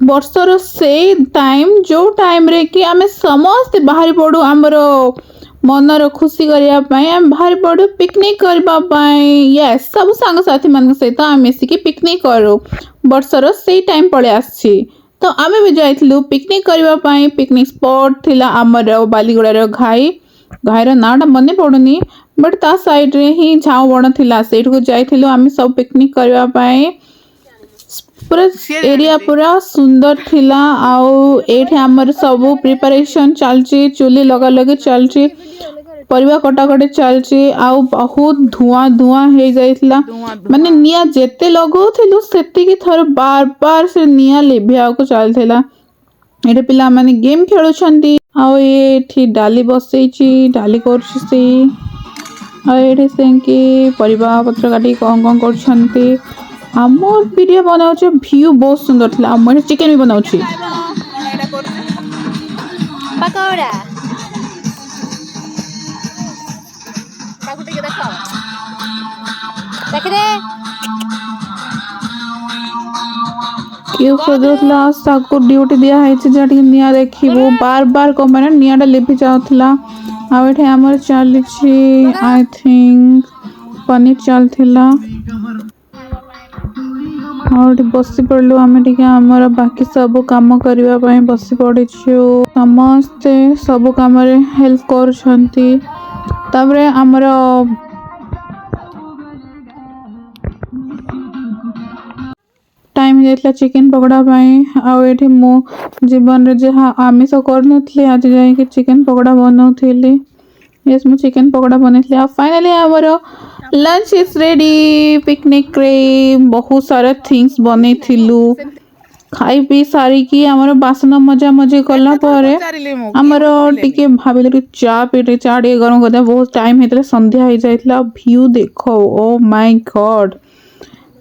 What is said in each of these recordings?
ବର୍ଷର ସେଇ ଟାଇମ୍ ଯେଉଁ ଟାଇମ୍ରେ କି ଆମେ ସମସ୍ତେ ବାହାରି ପଡ଼ୁ ଆମର ମନର ଖୁସି କରିବା ପାଇଁ ଆମେ ବାହାରି ପଡ଼ୁ ପିକନିକ୍ କରିବା ପାଇଁ। ୟେସ୍, ସବୁ ସାଙ୍ଗସାଥିମାନଙ୍କ ସହିତ ଆମେ ମିଶିକି ପିକନିକ୍ କରୁ। ବର୍ଷର ସେଇ ଟାଇମ୍ ପଳେଇ ଆସିଛି। ତ ଆମେ ବି ଯାଇଥିଲୁ ପିକନିକ୍ କରିବା ପାଇଁ। ପିକନିକ୍ ସ୍ପଟ୍ ଥିଲା ଆମର ବାଲିଗୁଡ଼ାର ଘାଇର ନାଁଟା ମନେ ପଡ଼ୁନି, ବଟ୍ ତା ସାଇଡ଼୍ରେ ହିଁ ଝାଉଁ ବଣ ଥିଲା। ସେଇଠିକୁ ଯାଇଥିଲୁ ଆମେ ସବୁ ପିକନିକ୍ କରିବା ପାଇଁ। पूरा एरिया पूरा सुंदर थिला। आउ एठे हमर सब प्रिपरेशन चलची, चुली लगा लगी चलची, परिवा कटाकटी चलची। आउ बहुत धुआं धुआं हे जाइथिला, माने निया जेते लगौथिलु सेति की थर बार बार से निया लिभिया को चलथिला। एठे पिला माने गेम खेलुछंती। आउ एठी डाली बसैची, डाली करछि से। आ एठे सेंकी परिवा पत्र काटी कौन करछंती। आमर वीडियो बनाउछे, व्यू बहुत सुंदर थिला। आमर चिकन भी बनाउछी। पकोड़ा ताकू टिके देखो देखरे क्यों खोजुतला साको ड्यूटी दिया है जे टिके निया देखिबो। बार बार को माने नियाटा लिपि जाउथला। आ एठे हमर चाली छी आई थिंक पनीर चलथिला। और बसी पड़लु आमे टिके हमर बाकी सब काम करबा पई बसी पड़िछु। समस्त सब काम रे हेल्प करछंती। तबरे हमर टाइम जाइतला चिकन पकोड़ा पई। आ एठी मो जीवन रे जे आमिष करनथली, आज जाई के चिकन पकोड़ा बनौथली। यस, मु चिकन पकोड़ा बनैथली। आ फाइनली हमर लंच इज रेडी। पिकनिक रे बहुत सारा थिंग्स बनैथिलु। खाई पी सारी की हमर बासन मजा मजे कला परे हमर टिके भाबिले कि चा पीटे। चा टिके गरम करदे। बहुत टाइम हेतले, संध्या हो जाइतला। व्यू देखो, ओ माय गॉड।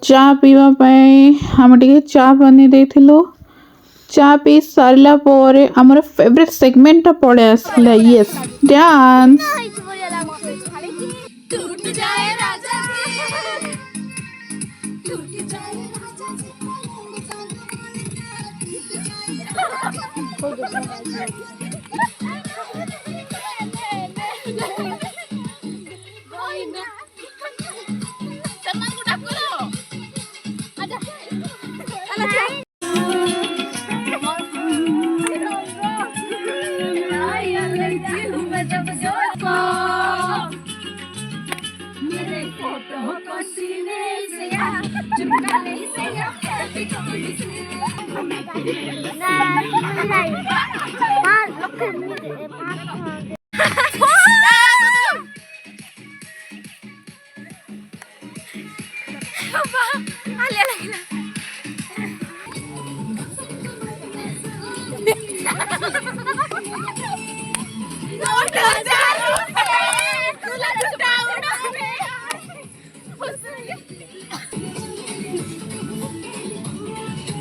चा पीवा पई हम टिके चा बने देथिलु। चा पी सारला परे हमर फेवरेट सेगमेंट पड़े आसला। Yes, dance. टूट जाए राजा जी, टूट जाए राजा जी,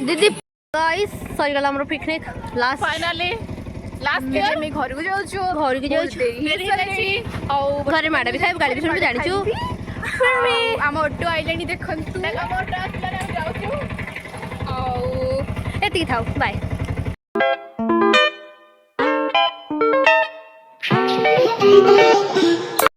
दीदी गाइस सरी गला हमर picnic last finally last year में घर को जाउछु देरी हेछि और घरे माडा भी खाइब, गाली भी सुन जानि छु। हम ऑटो आइलैंड देखंतु, हम ऑटो आसला हम जाउछु। और एति थाउ बाय।